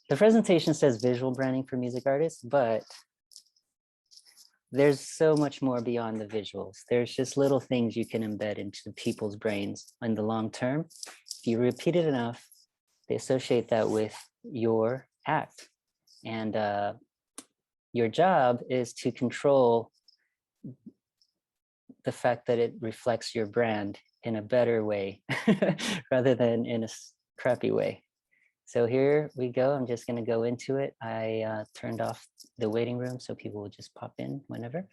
The presentation says visual branding for music artists, but there's so much more beyond the visuals. There's just little things you can embed into people's brains in the long term. If you repeat it enough, they associate that with your act. And your job is to control the fact that it reflects your brand in a better way rather than in a crappy way. So here we go. I'm just going to go into it. I turned off the waiting room so people will just pop in whenever.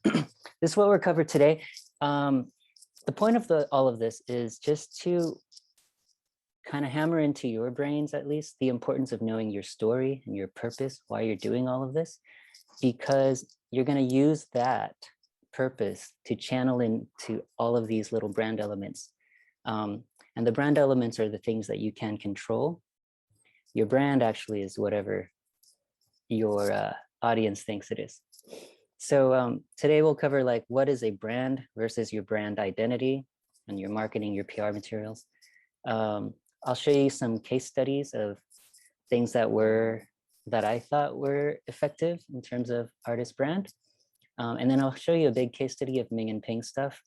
This is what we're covered today. The point of all of this is just to kind of hammer into your brains, at least, the importance of knowing your story and your purpose, why you're doing all of this, because you're going to use that purpose to channel into all of these little brand elements. And the brand elements are the things that you can control. Your brand actually is whatever your audience thinks it is. So today we'll cover like what is a brand versus your brand identity and your marketing, your PR materials. I'll show you some case studies of things that I thought were effective in terms of artist brand. And then I'll show you a big case study of Ming and Ping stuff.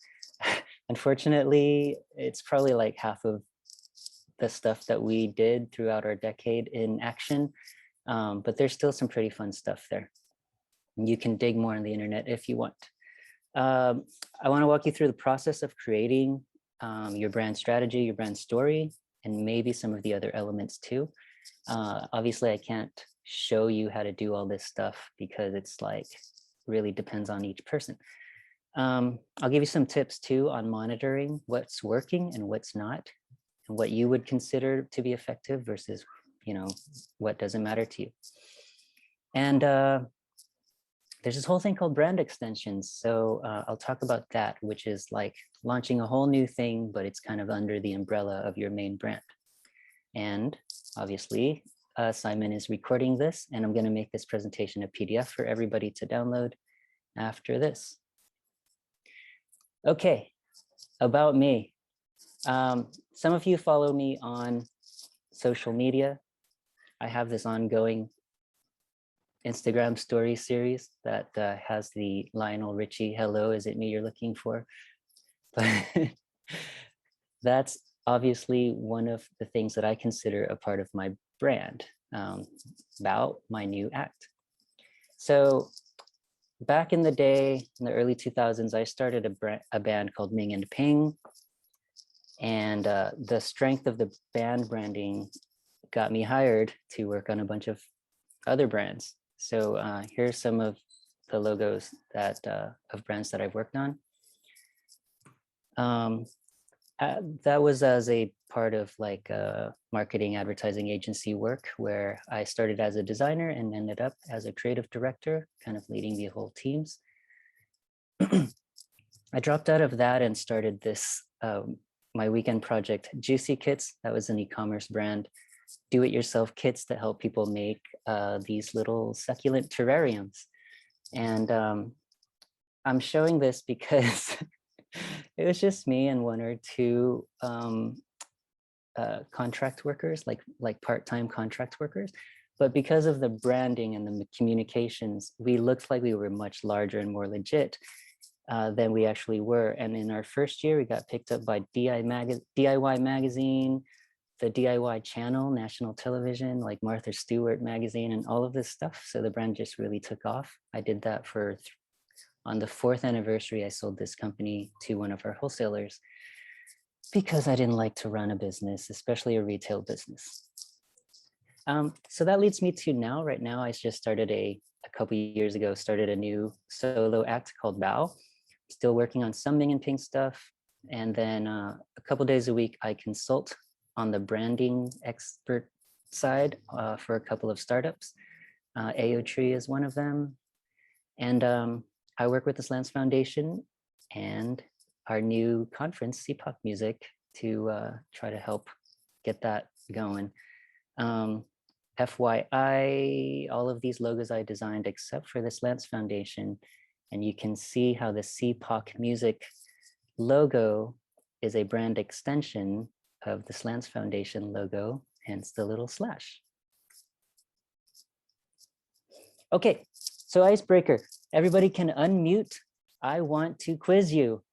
Unfortunately, it's probably like half of the stuff that we did throughout our decade in action, but there's still some pretty fun stuff there. You can dig more on the internet if you want. I want to walk you through the process of creating your brand strategy, your brand story, and maybe some of the other elements too. Obviously, I can't show you how to do all this stuff because it's like really depends on each person. I'll give you some tips too on monitoring what's working and what's not, and what you would consider to be effective versus, you know, what doesn't matter to you. And there's this whole thing called brand extensions. So I'll talk about that, which is like launching a whole new thing, but it's kind of under the umbrella of your main brand. And obviously, Simon is recording this, and I'm going to make this presentation a PDF for everybody to download after this. Okay, about me. Some of you follow me on social media. I have this ongoing Instagram story series that has the Lionel Richie, hello, is it me you're looking for? But that's obviously one of the things that I consider a part of my brand, about my new act. So back in the day, in the early 2000s, I started a band called Ming and Ping. And the strength of the band branding got me hired to work on a bunch of other brands. So here's some of the logos that of brands that I've worked on. That was as a part of like a marketing advertising agency work where I started as a designer and ended up as a creative director, kind of leading the whole teams. I dropped out of that and started this, my weekend project, Juicy Kits. That was an e-commerce brand, do-it-yourself kits that help people make these little succulent terrariums. And I'm showing this because it was just me and one or two contract workers, like part-time contract workers. But because of the branding and the communications, we looked like we were much larger and more legit than we actually were. And in our first year, we got picked up by DIY Magazine, the DIY Channel, national television, like Martha Stewart magazine, and all of this stuff. So the brand just really took off. I did that for, on the 4th anniversary, I sold this company to one of our wholesalers because I didn't like to run a business, especially a retail business. So that leads me to now. Right now, I just started a couple of years ago, started a new solo act called Bao. Still working on some Ming and Ping stuff. And then a couple days a week, I consult on the branding expert side for a couple of startups. AO Tree is one of them. And I work with the Slants Foundation and our new conference, CPOC Music, to try to help get that going. FYI, all of these logos I designed except for the Slants Foundation. And you can see how the CPOC Music logo is a brand extension of the Slants Foundation logo, hence the little slash. Okay, so icebreaker. Everybody can unmute. I want to quiz you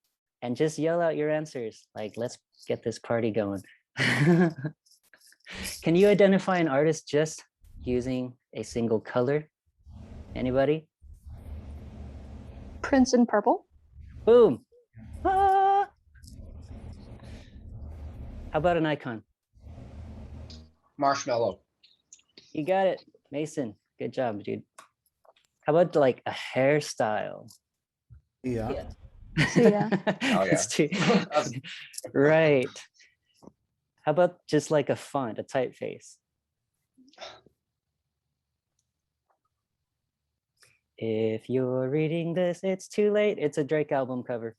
and just yell out your answers. Like, let's get this party going. Can you identify an artist just using a single color? Anybody? Prince in purple. Boom. Ah! How about an icon? Marshmallow. You got it, Mason. Good job, dude. How about like a hairstyle? Yeah. Yeah. Oh, yeah. That's too, right. How about just like a font, a typeface? If you're reading this, it's too late. It's a Drake album cover.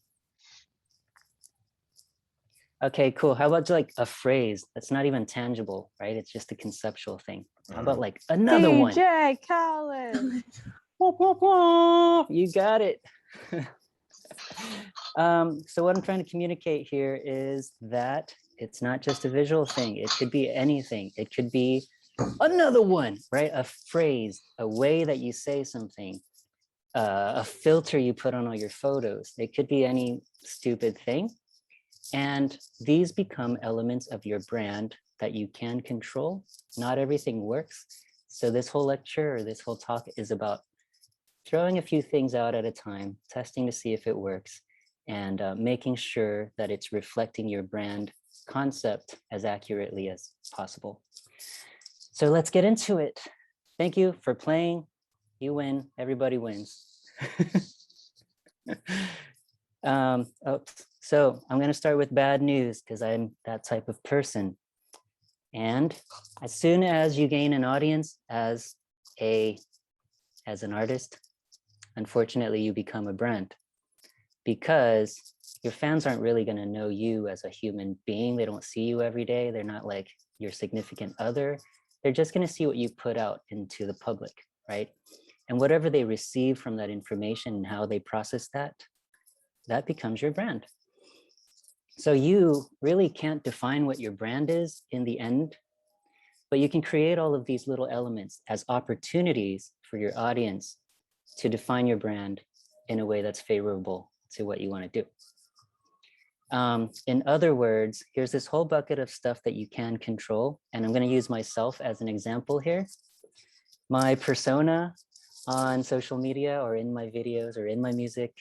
Okay, cool. How about like a phrase that's not even tangible, right? It's just a conceptual thing. How about like another one? DJ Khaled. Whoop, whoop, whoop. You got it. So what I'm trying to communicate here is that it's not just a visual thing. It could be anything. It could be another one, right? A phrase, a way that you say something, a filter you put on all your photos. It could be any stupid thing. And these become elements of your brand that you can control. Not everything works. So this whole lecture or this whole talk is about throwing a few things out at a time, testing to see if it works, and making sure that it's reflecting your brand concept as accurately as possible. So let's get into it. Thank you for playing. You win, everybody wins. So I'm going to start with bad news because I'm that type of person. And as soon as you gain an audience as an artist, unfortunately, you become a brand because your fans aren't really going to know you as a human being. They don't see you every day. They're not like your significant other. They're just going to see what you put out into the public, right? And whatever they receive from that information and how they process that, that becomes your brand. So you really can't define what your brand is in the end, but you can create all of these little elements as opportunities for your audience to define your brand in a way that's favorable to what you want to do. In other words, here's this whole bucket of stuff that you can control. And I'm going to use myself as an example here. My persona on social media or in my videos or in my music,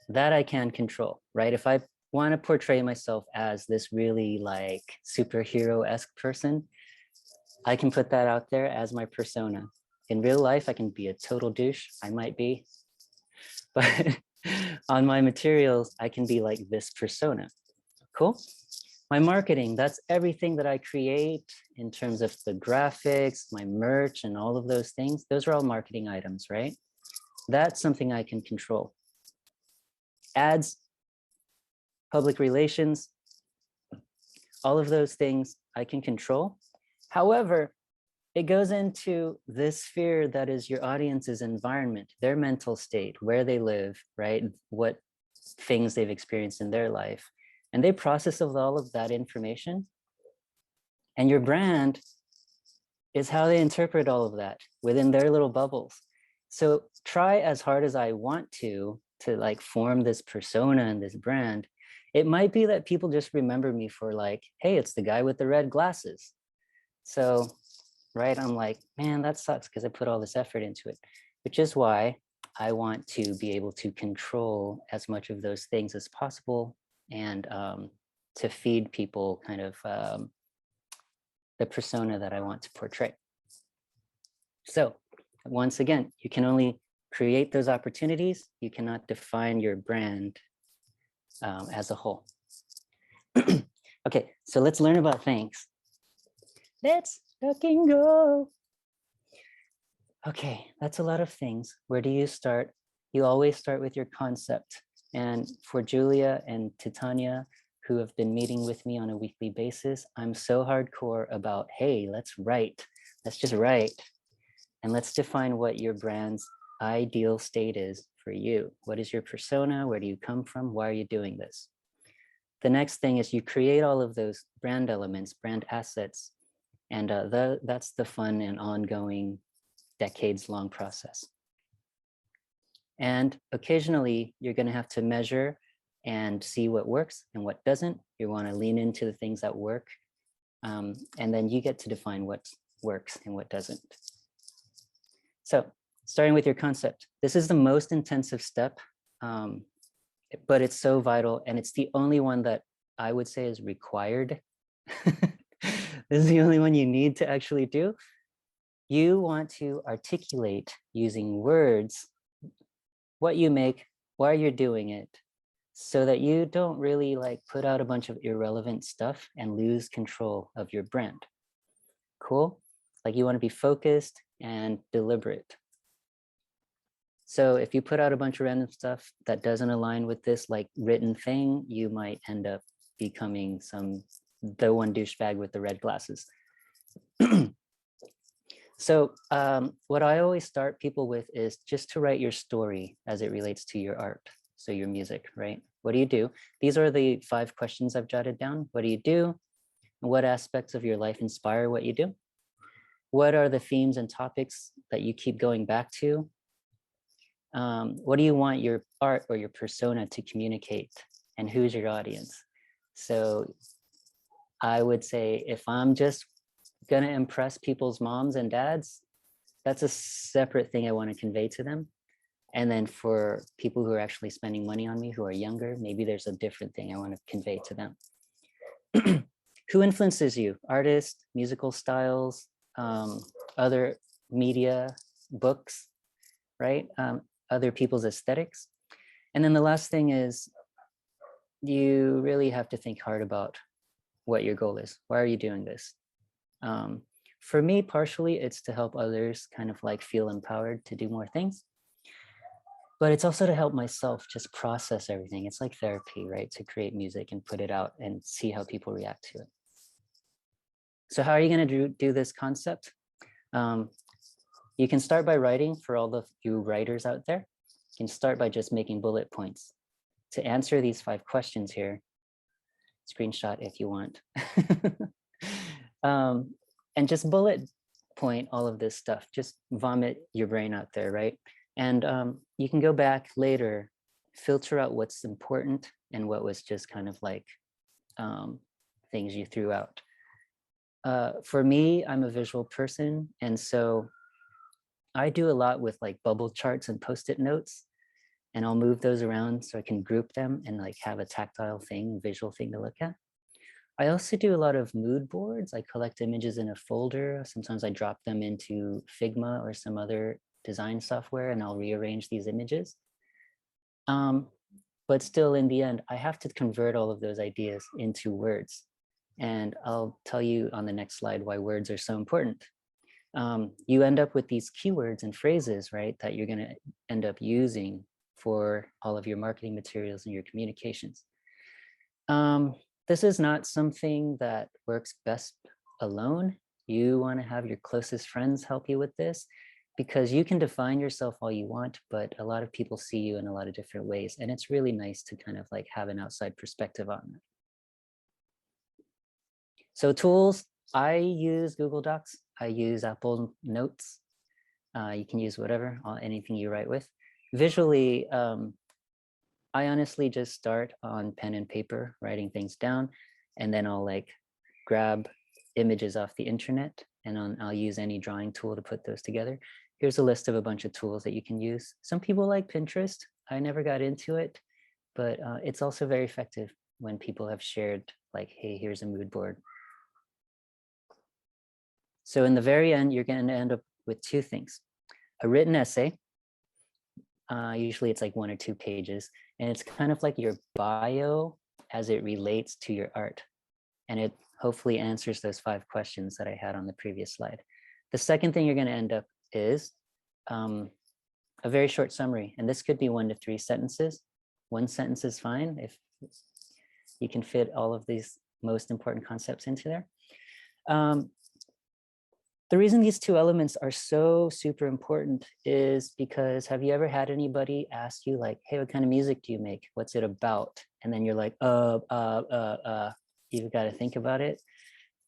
that I can control, right? If I want to portray myself as this really like superhero-esque person, I can put that out there as my persona. In real life, I can be a total douche. I might be, but on my materials, I can be like this persona. Cool. My marketing, that's everything that I create in terms of the graphics, my merch, and all of those things. Those are all marketing items, right? That's something I can control. Ads, public relations, all of those things I can control. However, it goes into this sphere that is your audience's environment, their mental state, where they live, right? What things they've experienced in their life. And they process of all of that information. And your brand is how they interpret all of that within their little bubbles. So try as hard as I want to like form this persona and this brand. It might be that people just remember me for like, hey, it's the guy with the red glasses. So, right, I'm like, man, that sucks because I put all this effort into it, which is why I want to be able to control as much of those things as possible and to feed people kind of the persona that I want to portray. So once again, you can only create those opportunities. You cannot define your brand as a whole. Okay, so let's learn about things. Let's fucking go. Okay, that's a lot of things. Where do you start? You always start with your concept. And for Julia and Titania, who have been meeting with me on a weekly basis, I'm so hardcore about, hey, let's write. Let's just write. And let's define what your brand's ideal state is for you. What is your persona? Where do you come from? Why are you doing this? The next thing is you create all of those brand elements, brand assets. And that's the fun and ongoing decades-long process. And occasionally, you're going to have to measure and see what works and what doesn't. You want to lean into the things that work. And then you get to define what works and what doesn't. So starting with your concept, this is the most intensive step, but it's so vital. And it's the only one that I would say is required. This is the only one you need to actually do. You want to articulate using words what you make, why you're doing it, so that you don't really like put out a bunch of irrelevant stuff and lose control of your brand. Cool? Like you want to be focused and deliberate. So if you put out a bunch of random stuff that doesn't align with this like written thing, you might end up becoming the one douchebag with the red glasses. So what I always start people with is just to write your story as it relates to your art. So your music, right? What do you do? These are the 5 questions I've jotted down. What do you do? What aspects of your life inspire what you do? What are the themes and topics that you keep going back to? What do you want your art or your persona to communicate? And who's your audience? So I would say if I'm just going to impress people's moms and dads, that's a separate thing I want to convey to them. And then for people who are actually spending money on me, who are younger, maybe there's a different thing I want to convey to them. Who influences you? Artists, musical styles, other media, books, right? Other people's aesthetics. And then the last thing is you really have to think hard about what your goal is. Why are you doing this? For me, partially, it's to help others kind of like feel empowered to do more things. But it's also to help myself just process everything. It's like therapy, right? To create music and put it out and see how people react to it. So how are you going to do this concept? You can start by writing for all of you writers out there. You can start by just making bullet points. To answer these 5 questions here, screenshot if you want. And just bullet point all of this stuff. Just vomit your brain out there, right? And you can go back later, filter out what's important and what was just kind of like things you threw out. For me, I'm a visual person. And so I do a lot with like bubble charts and post-it notes. And I'll move those around so I can group them and like have a tactile thing, visual thing to look at. I also do a lot of mood boards. I collect images in a folder. Sometimes I drop them into Figma or some other design software and I'll rearrange these images. But still in the end, I have to convert all of those ideas into words. And I'll tell you on the next slide why words are so important. You end up with these keywords and phrases, right, that you're going to end up using for all of your marketing materials and your communications. This is not something that works best alone. You want to have your closest friends help you with this because you can define yourself all you want, but a lot of people see you in a lot of different ways. And it's really nice to kind of like have an outside perspective on it. So tools, I use Google Docs. I use Apple Notes. You can use whatever, anything you write with. Visually, I honestly just start on pen and paper, writing things down, and then I'll like grab images off the internet and I'll use any drawing tool to put those together. Here's a list of a bunch of tools that you can use. Some people like Pinterest. I never got into it, but it's also very effective when people have shared like, hey, here's a mood board. So in the very end, you're going to end up with 2 things. A written essay. Usually it's like 1 or 2 pages. And it's kind of like your bio as it relates to your art. And it hopefully answers those 5 questions that I had on the previous slide. The second thing you're going to end up is a very short summary. And this could be 1 to 3 sentences. 1 sentence is fine if you can fit all of these most important concepts into there. The reason these 2 elements are so super important is because have you ever had anybody ask you like, hey, what kind of music do you make? What's it about? And then you're like, you've got to think about it.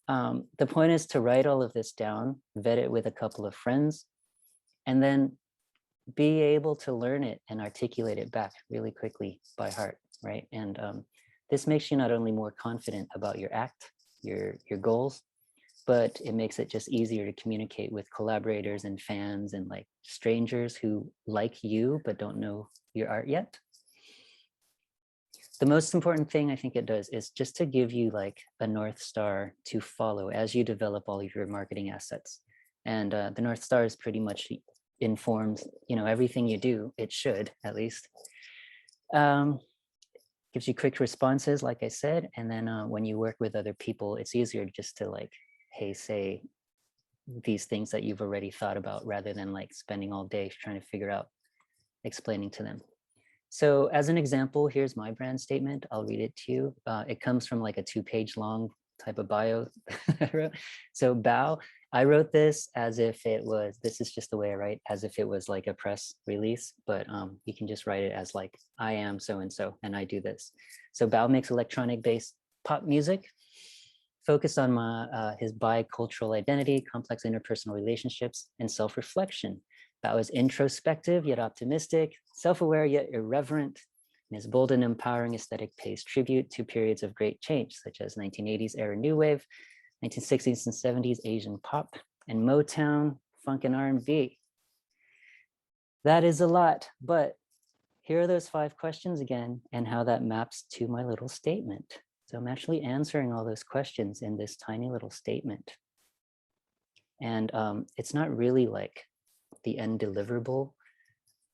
The point is to write all of this down, vet it with a couple of friends, and then be able to learn it and articulate it back really quickly by heart, right? And this makes you not only more confident about your act, your goals, but it makes it just easier to communicate with collaborators and fans and like strangers who like you but don't know your art yet. The most important thing I think it does is just to give you like a North Star to follow as you develop all of your marketing assets. And the North Star is pretty much informs, you know, everything you do, it should at least. Gives you quick responses, like I said. And then when you work with other people, it's easier just to like, hey, say these things that you've already thought about rather than like spending all day trying to figure out explaining to them. So as an example, here's my brand statement. I'll read it to you. It comes from like a 2-page long type of bio I wrote. So Bao, I wrote this as if it was, this is just the way I write, as if it was like a press release, but you can just write it as like, I am so-and-so, and I do this. So Bao makes electronic-based pop music, focused on his bicultural identity, complex interpersonal relationships, and self-reflection. Bao is introspective yet optimistic, self-aware yet irreverent, and his bold and empowering aesthetic pays tribute to periods of great change, such as 1980s era new wave, 1960s and 70s Asian pop, and Motown, funk, and R&B. That is a lot, but here are those 5 questions again and how that maps to my little statement. So I'm actually answering all those questions in this tiny little statement. And it's not really like the end deliverable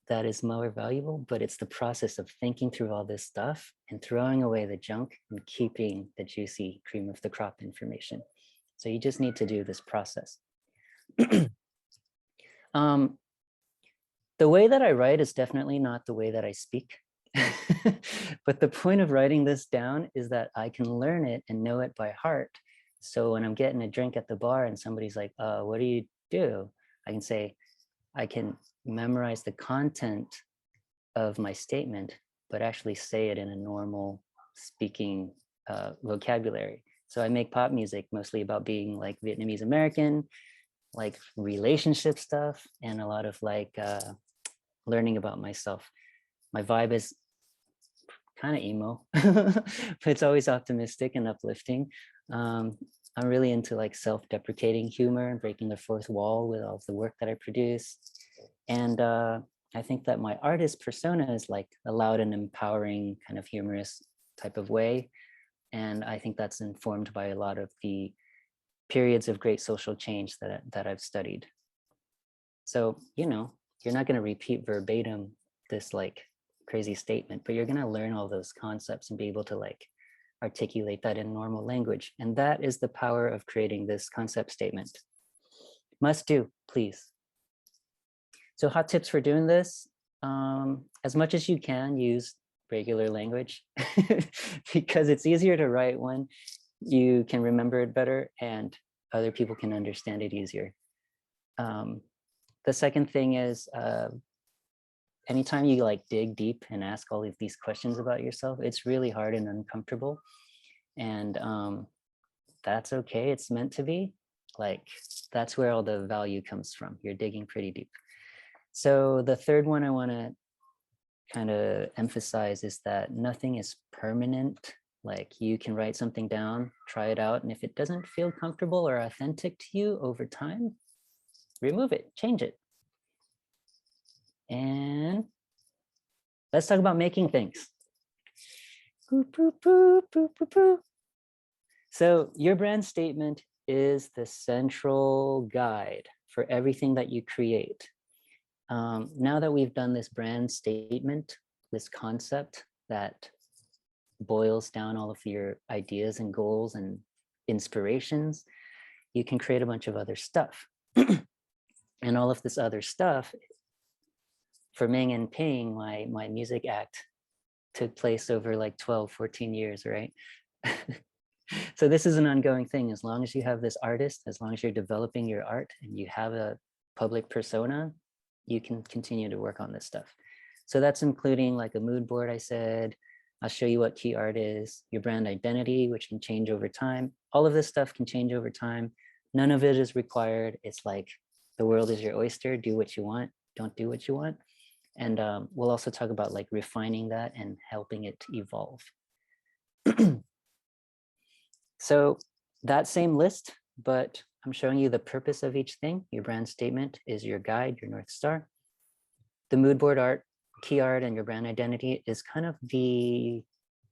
that is more valuable, but it's the process of thinking through all this stuff and throwing away the junk and keeping the juicy cream of the crop information. So you just need to do this process. The way that I write is definitely not the way that I speak. But the point of writing this down is that I can learn it and know it by heart. So when I'm getting a drink at the bar and somebody's like, what do you do? I can say, I can memorize the content of my statement, but actually say it in a normal speaking vocabulary. So I make pop music mostly about being like Vietnamese American, like relationship stuff, and a lot of like learning about myself. My vibe is kind of emo, but it's always optimistic and uplifting. I'm really into like self-deprecating humor and breaking the fourth wall with all of the work that I produce. And I think that my artist persona is like a loud and empowering kind of humorous type of way. And I think that's informed by a lot of the periods of great social change that I've studied. So, you know, you're not going to repeat verbatim this like crazy statement, but you're going to learn all those concepts and be able to like articulate that in normal language. And that is the power of creating this concept statement. Must do, please. So hot tips for doing this, as much as you can use regular language because it's easier to write when you can remember it better and other people can understand it easier. The second thing is anytime you like dig deep and ask all of these questions about yourself, it's really hard and uncomfortable. And that's okay, it's meant to be. Like, that's where all the value comes from. You're digging pretty deep. So the third one I want to kind of emphasize is that nothing is permanent. Like, you can write something down, try it out, and if it doesn't feel comfortable or authentic to you over time, remove it, change it. And let's talk about making things. So your brand statement is the central guide for everything that you create. Now that we've done this brand statement, this concept that boils down all of your ideas and goals and inspirations, you can create a bunch of other stuff. And all of this other stuff, for Ming and Ping, my music act took place over like 12, 14 years, right? So this is an ongoing thing. As long as you have this artist, as long as you're developing your art and you have a public persona, you can continue to work on this stuff. So that's including like a mood board, I said. I'll show you what key art is, your brand identity, which can change over time. All of this stuff can change over time. None of it is required. It's like the world is your oyster. Do what you want. Don't do what you want. And we'll also talk about like refining that and helping it to evolve. So that same list, but I'm showing you the purpose of each thing. Your brand statement is your guide, your North Star. The mood board art, key art, and your brand identity is kind of the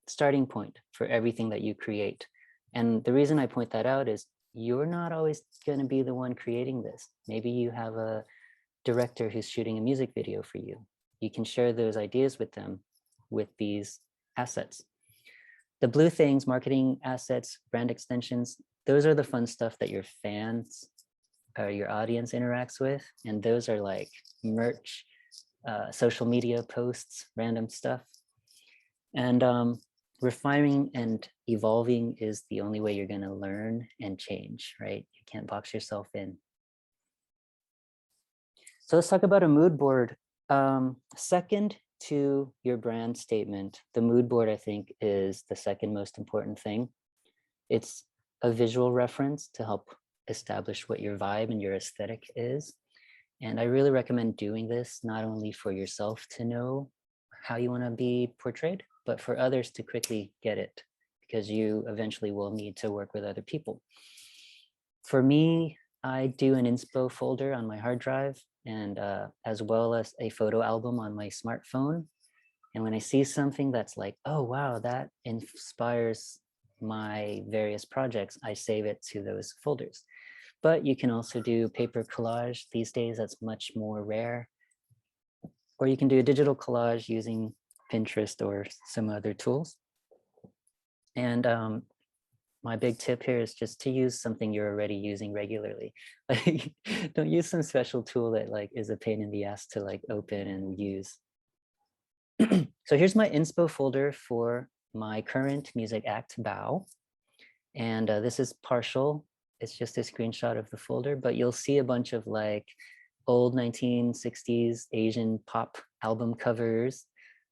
starting point for everything that you create. And the reason I point that out is you're not always going to be the one creating this. Maybe you have a director who's shooting a music video for you. You can share those ideas with them with these assets. The blue things, marketing assets, brand extensions, those are the fun stuff that your fans or your audience interacts with. And those are like merch, social media posts, random stuff. And refining and evolving is the only way you're going to learn and change, right? You can't box yourself in. So let's talk about a mood board. Second to your brand statement, the mood board, I think, is the second most important thing. It's a visual reference to help establish what your vibe and your aesthetic is. And I really recommend doing this not only for yourself to know how you want to be portrayed, but for others to quickly get it, because you eventually will need to work with other people. For me, I do an Inspo folder on my hard drive, and as well as a photo album on my smartphone. And when I see something that's like, oh, wow, that inspires my various projects, I save it to those folders. But you can also do paper collage. These days, that's much more rare. Or you can do a digital collage using Pinterest or some other tools. And my big tip here is just to use something you're already using regularly. Like, don't use some special tool that like is a pain in the ass to like open and use. So here's my Inspo folder for my current music act, Bao. And this is partial. It's just a screenshot of the folder, but you'll see a bunch of like old 1960s Asian pop album covers.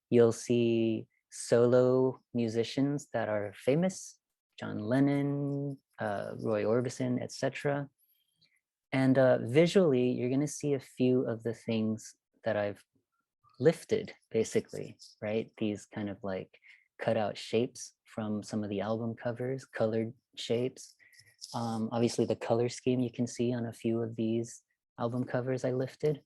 You'll see solo musicians that are famous, John Lennon, Roy Orbison, etc. And visually, you're going to see a few of the things that I've lifted, basically, right? These kind of like cutout shapes from some of the album covers, colored shapes. Obviously, the color scheme you can see on a few of these album covers I lifted.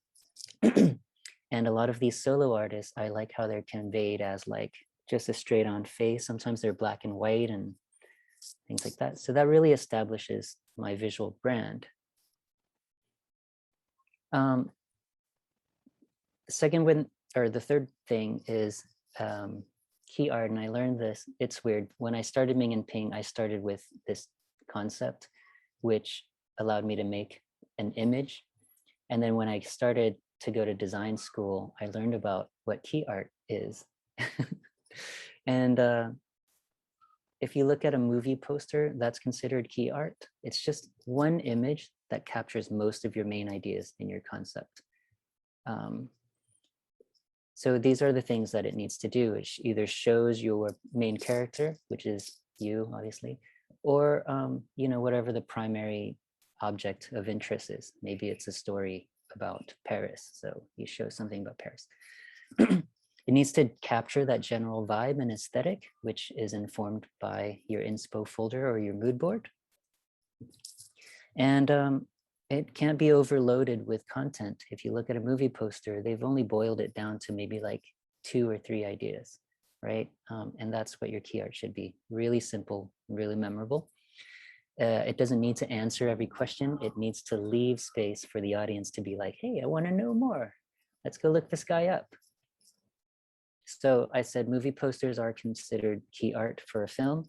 And a lot of these solo artists, I like how they're conveyed as like just a straight on face. Sometimes they're black and white and things like that. So that really establishes my visual brand. The third thing is key art. And I learned this, it's weird. When I started Ming and Ping, I started with this concept, which allowed me to make an image. And then when I started to go to design school, I learned about what key art is. And if you look at a movie poster, that's considered key art. It's just one image that captures most of your main ideas in your concept. So these are the things that it needs to do. It either shows your main character, which is you, obviously, or whatever the primary object of interest is. Maybe it's a story about Paris, so you show something about Paris. It needs to capture that general vibe and aesthetic, which is informed by your Inspo folder or your mood board. And it can't be overloaded with content. If you look at a movie poster, they've only boiled it down to maybe like 2 or 3 ideas, right? And that's what your key art should be. Really simple, really memorable. It doesn't need to answer every question. It needs to leave space for the audience to be like, hey, I want to know more. Let's go look this guy up. So I said movie posters are considered key art for a film.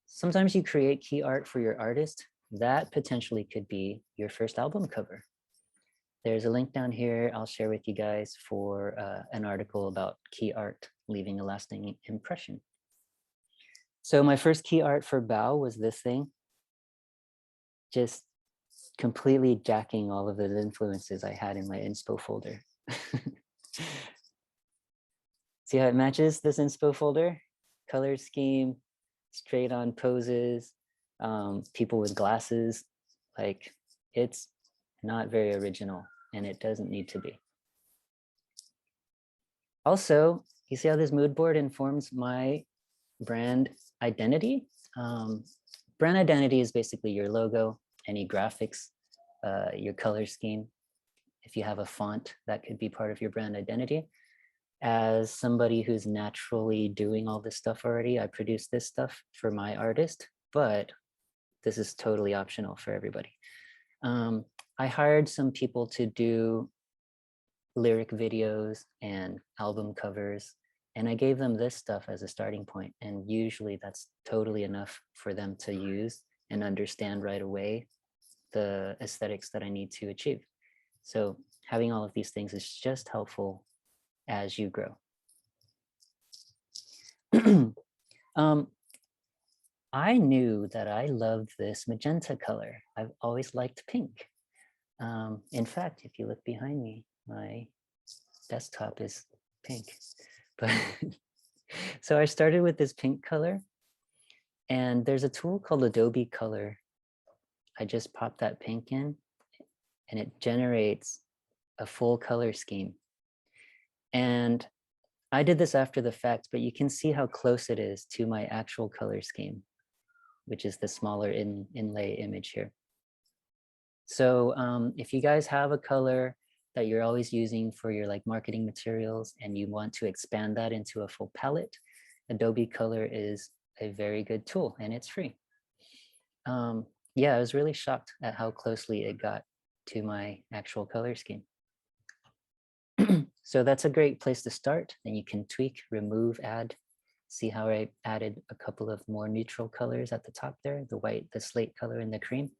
Sometimes you create key art for your artist. That potentially could be your first album cover. There's a link down here I'll share with you guys for an article about key art leaving a lasting impression. So my first key art for Bao was this thing, just completely jacking all of the influences I had in my Inspo folder. See how it matches this Inspo folder? Color scheme, straight on poses, people with glasses. Like It's not very original, and it doesn't need to be. Also, you see how this mood board informs my brand identity? Brand identity is basically your logo, any graphics, your color scheme. If you have a font, that could be part of your brand identity. As somebody who's naturally doing all this stuff already, I produce this stuff for my artist, but this is totally optional for everybody. I hired some people to do lyric videos and album covers, and I gave them this stuff as a starting point. And usually that's totally enough for them to use and understand right away the aesthetics that I need to achieve. So having all of these things is just helpful as you grow. I knew that I loved this magenta color. I've always liked pink. In fact, if you look behind me, my desktop is pink. But so I started with this pink color, and there's a tool called Adobe Color. I just pop that pink in, and it generates a full color scheme. And I did this after the fact, but you can see how close it is to my actual color scheme, which is the smaller inlay image here. So if you guys have a color that you're always using for your like marketing materials and you want to expand that into a full palette, Adobe Color is a very good tool, and it's free. Yeah, I was really shocked at how closely it got to my actual color scheme. So that's a great place to start. And you can tweak, remove, add. See how I added a couple of more neutral colors at the top there, the white, the slate color, and the cream.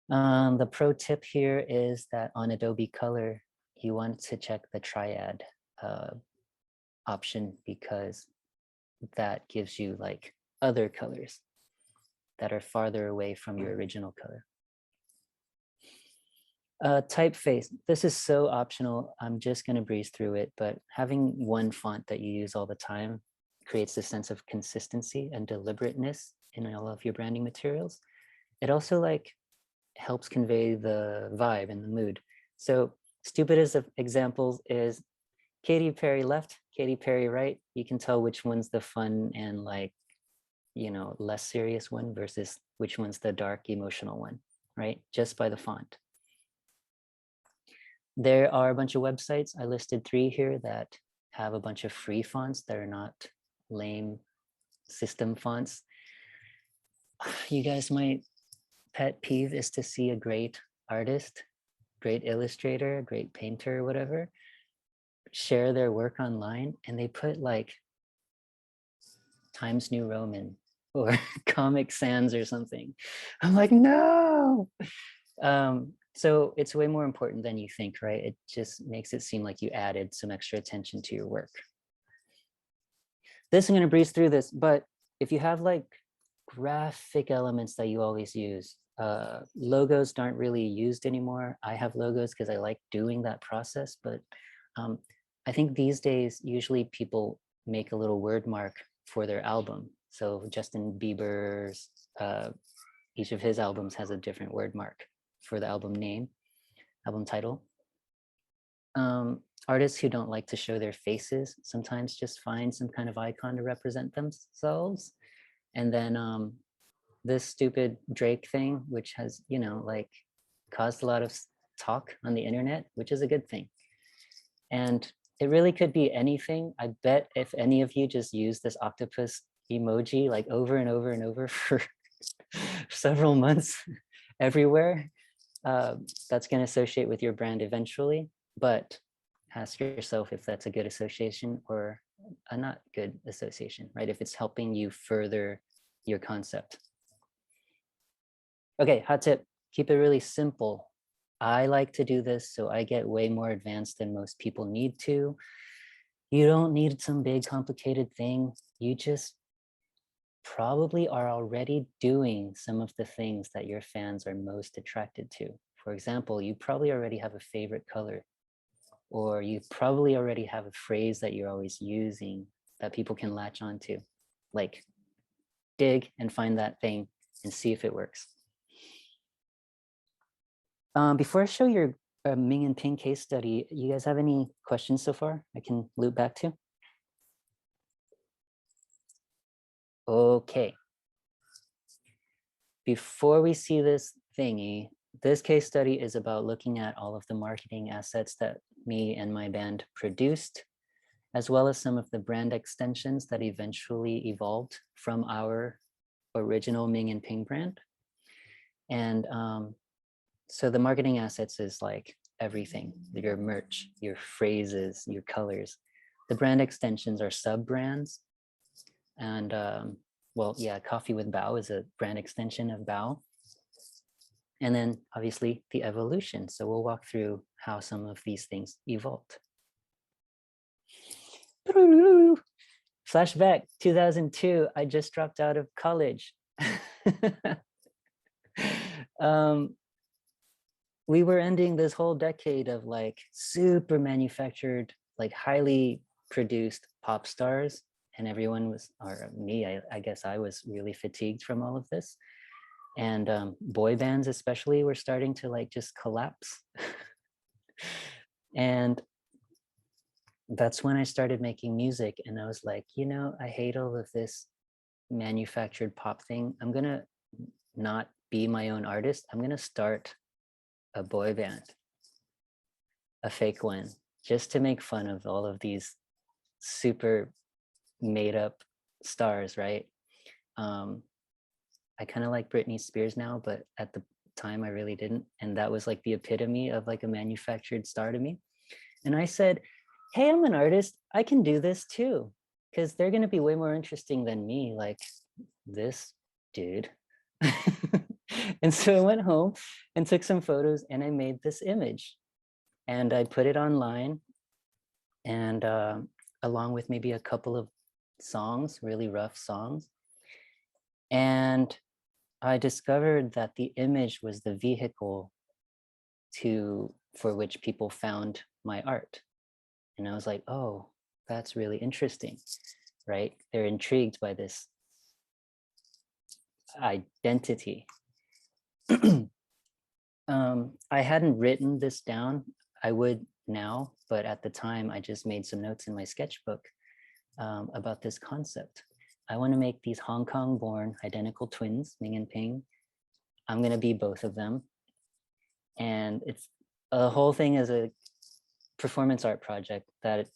The pro tip here is that on Adobe Color, you want to check the triad option, because that gives you like other colors that are farther away from your original color. Typeface, this is so optional. I'm just going to breeze through it, but having one font that you use all the time creates a sense of consistency and deliberateness in all of your branding materials. It also like helps convey the vibe and the mood. So stupidest of examples is Katy Perry left, Katy Perry right. You can tell which one's the fun and like, you know, less serious one versus which one's the dark emotional one, right? Just by the font. There are a bunch of websites. I listed 3 here that have a bunch of free fonts that are not lame system fonts. You guys, my pet peeve is to see a great artist, great illustrator, great painter, whatever, share their work online and they put like Times New Roman or Comic Sans or something. I'm like, no. So it's way more important than you think, right? It just makes it seem like you added some extra attention to your work. This, I'm going to breeze through this, but if you have like graphic elements that you always use, logos aren't really used anymore. I have logos because I like doing that process, but I think these days, usually people make a little word mark for their album. So Justin Bieber's, each of his albums has a different word mark for the album name, album title. Artists who don't like to show their faces sometimes just find some kind of icon to represent themselves. And then this stupid Drake thing, which has, you know, like caused a lot of talk on the internet, which is a good thing. And it really could be anything. I bet if any of you just use this octopus emoji like over and over and over for several months everywhere, that's going to associate with your brand eventually, but ask yourself if that's a good association or a not good association, right? If it's helping you further your concept. Okay, hot tip, keep it really simple. I like to do this, so I get way more advanced than most people need to. You don't need some big complicated thing. You just probably are already doing some of the things that your fans are most attracted to. For example, you probably already have a favorite color, or you probably already have a phrase that you're always using that people can latch onto. Like dig and find that thing and see if it works. Before I show your Ming and Ping case study, you guys have any questions so far I can loop back to? Okay. Before we see this thingy, this case study is about looking at all of the marketing assets that me and my band produced, as well as some of the brand extensions that eventually evolved from our original Ming and Ping brand. And so the marketing assets is like everything, your merch, your phrases, your colors. The brand extensions are sub brands. And well, yeah, Coffee with Bao is a brand extension of Bao. And then obviously the evolution. So we'll walk through how some of these things evolved. Flashback 2002, I just dropped out of college. We were ending this whole decade of like super manufactured, like highly produced pop stars. And everyone was, or me, I guess I was really fatigued from all of this. And boy bands especially were starting to like just collapse. And that's when I started making music. And I was like, you know, I hate all of this manufactured pop thing. I'm gonna not be my own artist. I'm gonna start a boy band, a fake one, just to make fun of all of these super made up stars, right? I kind of like Britney Spears now, but at the time I really didn't. And that was like the epitome of like a manufactured star to me. And I said, hey, I'm an artist. I can do this too, because they're going to be way more interesting than me, like this dude. And so I went home and took some photos and I made this image and I put it online, and along with maybe a couple of songs, really rough songs. And I discovered that the image was the vehicle for which people found my art. And I was like, oh, that's really interesting, right? They're intrigued by this identity. I hadn't written this down. I would now, but at the time I just made some notes in my sketchbook about this concept. I want to make these Hong Kong born identical twins, Ming and Ping. I'm going to be both of them. And it's a whole thing is a performance art project that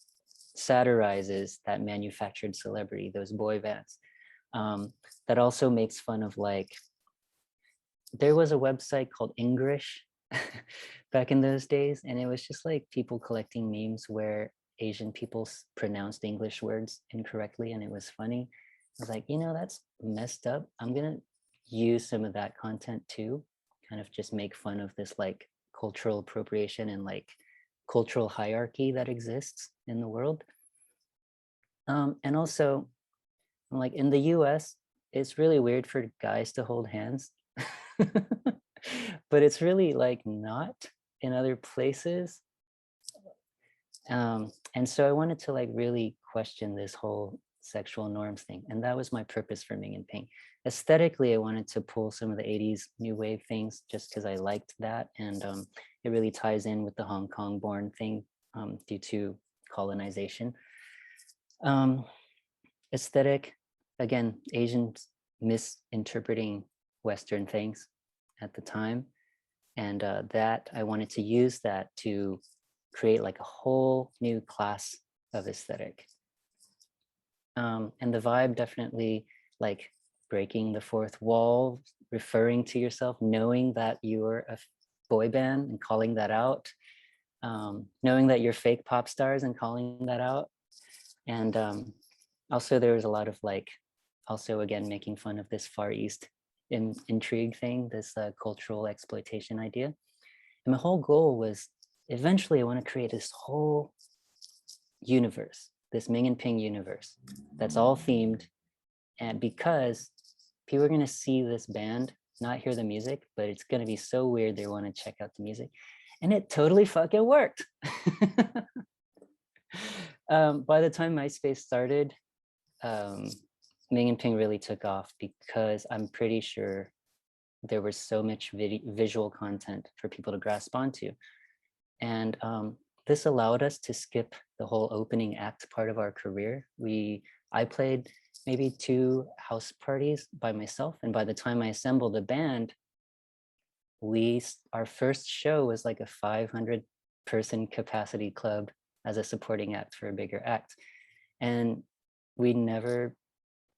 satirizes that manufactured celebrity, those boy bands. That also makes fun of like, there was a website called English back in those days, and it was just like people collecting memes where Asian people pronounced English words incorrectly, and it was funny. I was like, you know, that's messed up. I'm gonna use some of that content too, kind of just make fun of this like cultural appropriation and like cultural hierarchy that exists in the world. And also, like in the US, it's really weird for guys to hold hands, but it's really like not in other places. And so I wanted to like really question this whole sexual norms thing. And that was my purpose for Ming and Ping. Aesthetically, I wanted to pull some of the 80s new wave things just because I liked that. And it really ties in with the Hong Kong born thing due to colonization. Aesthetic, again, Asians misinterpreting Western things at the time. And that I wanted to use that to create like a whole new class of aesthetic. And the vibe definitely like breaking the fourth wall, referring to yourself, knowing that you're a boy band and calling that out, knowing that you're fake pop stars and calling that out. And also there was a lot of like, also again, making fun of this Far East intrigue thing, this cultural exploitation idea. And my whole goal was eventually I want to create this whole universe, this Ming and Ping universe that's all themed. And because people are going to see this band, not hear the music, but it's going to be so weird they want to check out the music. And it totally fucking worked. By the time MySpace started, Ming and Ping really took off because I'm pretty sure there was so much visual content for people to grasp onto. And this allowed us to skip the whole opening act part of our career. I played maybe 2 house parties by myself. And by the time I assembled a band, our first show was like a 500-person capacity club as a supporting act for a bigger act. And we never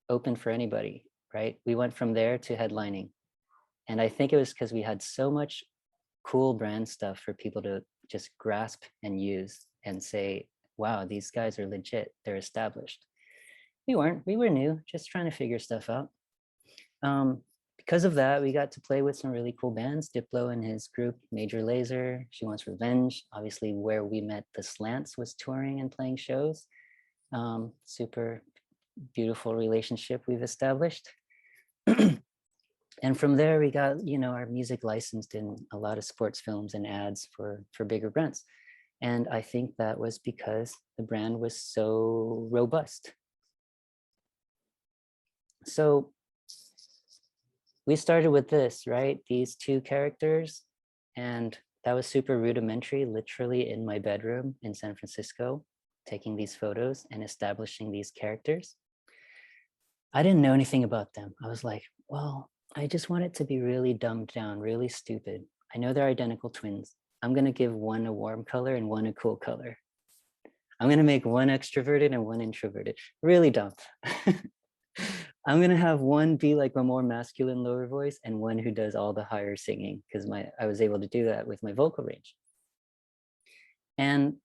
opened for anybody, right? We went from there to headlining. And I think it was because we had so much cool brand stuff for people to just grasp and use and say, wow, these guys are legit, they're established. We weren't, we were new, just trying to figure stuff out. Because of that, we got to play with some really cool bands. Diplo and his group, Major Lazer, She Wants Revenge. Obviously, where we met the Slants was touring and playing shows. Super beautiful relationship we've established. And from there, we got, our music licensed in a lot of sports films and ads for bigger brands. And I think that was because the brand was so robust. So we started with this, right? These 2 characters, and that was super rudimentary, literally in my bedroom in San Francisco, taking these photos and establishing these characters. I didn't know anything about them. I was like, well, I just want it to be really dumbed down, really stupid. I know they're identical twins. I'm gonna give one a warm color and one a cool color. I'm gonna make one extroverted and one introverted. Really dumb. I'm gonna have one be like a more masculine lower voice and one who does all the higher singing, because I was able to do that with my vocal range. And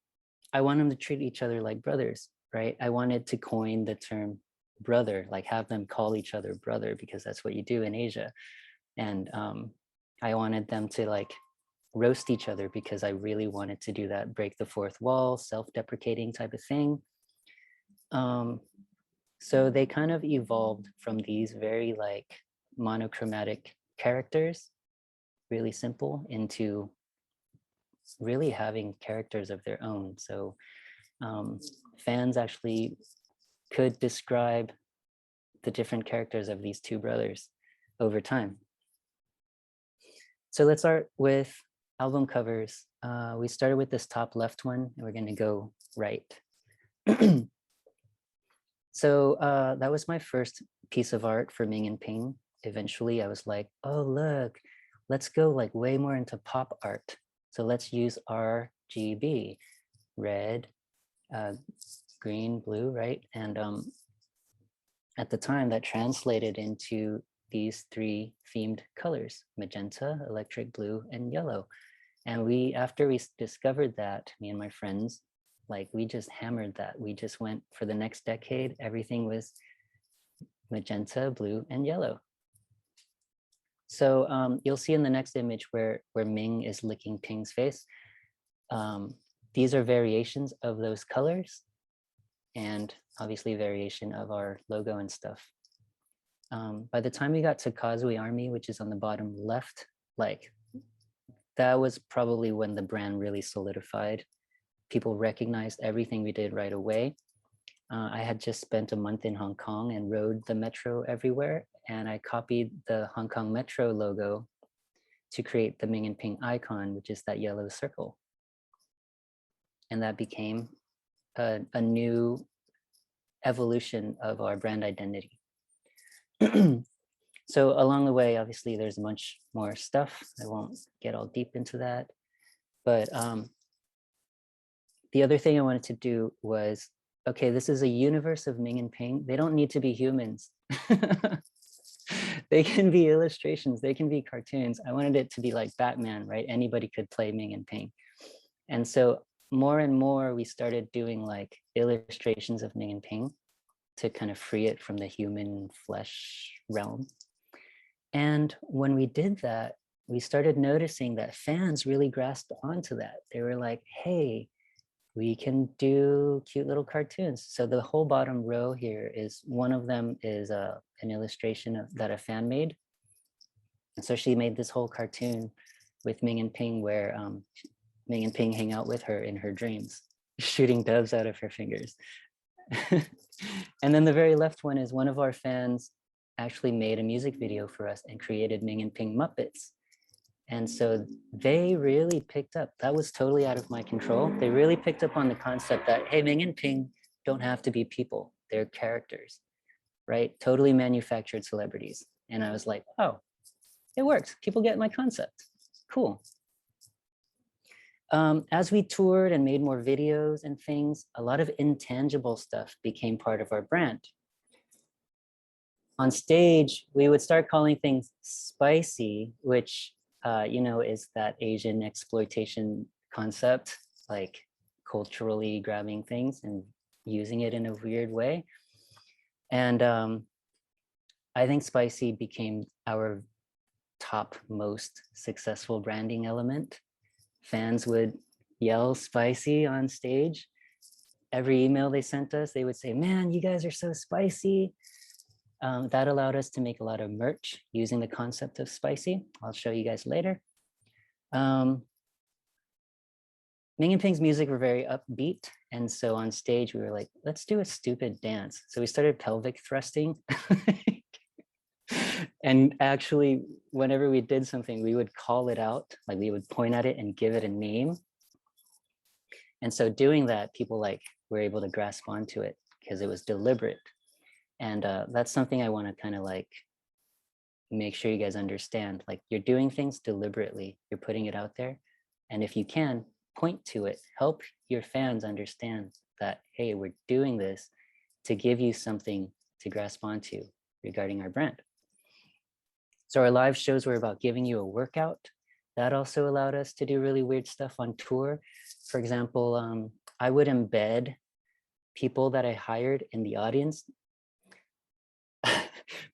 I want them to treat each other like brothers, right? I wanted to coin the term brother, like have them call each other brother, because that's what you do in Asia. And I wanted them to like roast each other, because I really wanted to do that break the fourth wall, self-deprecating type of thing. So they kind of evolved from these very like monochromatic characters, really simple, into really having characters of their own. So fans actually could describe the different characters of these 2 brothers over time. So let's start with album covers. We started with this top left one, and we're going to go right. So that was my first piece of art for Ming and Ping. Eventually, I was like, oh, look, let's go like way more into pop art. So let's use RGB, red, green, blue, right? And at the time, that translated into these 3 themed colors: magenta, electric blue, and yellow. And after we discovered that, me and my friends, like we just hammered that. We just went for the next decade, everything was magenta, blue, and yellow. So you'll see in the next image where Ming is licking Ping's face. These are variations of those colors, and obviously variation of our logo and stuff. By the time we got to Causeway Army, which is on the bottom left, like that was probably when the brand really solidified. People recognized everything we did right away. I had just spent a month in Hong Kong and rode the metro everywhere, and I copied the Hong Kong Metro logo to create the Ming and Ping icon, which is that yellow circle. And that became a new evolution of our brand identity. So along the way, obviously, there's much more stuff. I won't get all deep into that. But the other thing I wanted to do was, okay, this is a universe of Ming and Ping. They don't need to be humans. They can be illustrations. They can be cartoons. I wanted it to be like Batman, right? Anybody could play Ming and Ping. And so more and more, we started doing like illustrations of Ming and Ping to kind of free it from the human flesh realm. And when we did that, we started noticing that fans really grasped onto that. They were like, hey, we can do cute little cartoons. So the whole bottom row here is, one of them is an illustration that a fan made. And so she made this whole cartoon with Ming and Ping, where Ming and Ping hang out with her in her dreams, shooting doves out of her fingers. And then the very left one is one of our fans actually made a music video for us and created Ming and Ping Muppets. And so they really picked up. That was totally out of my control. They really picked up on the concept that, hey, Ming and Ping don't have to be people. They're characters, right? Totally manufactured celebrities. And I was like, oh, it works. People get my concept. Cool. As we toured and made more videos and things, a lot of intangible stuff became part of our brand. On stage, we would start calling things spicy, which is that Asian exploitation concept, like culturally grabbing things and using it in a weird way. And I think spicy became our top most successful branding element. Fans would yell spicy on stage. Every email they sent us, they would say, man, you guys are so spicy. That allowed us to make a lot of merch using the concept of spicy. I'll show you guys later. Ming and Ping's music were very upbeat. And so on stage, we were like, let's do a stupid dance. So we started pelvic thrusting. And actually, whenever we did something, we would call it out, like we would point at it and give it a name. And so doing that, people were able to grasp onto it because it was deliberate. And that's something I want to kind of make sure you guys understand. Like, you're doing things deliberately, you're putting it out there. And if you can, point to it, help your fans understand that, hey, we're doing this to give you something to grasp onto regarding our brand. So our live shows were about giving you a workout. That also allowed us to do really weird stuff on tour. For example, I would embed people that I hired in the audience,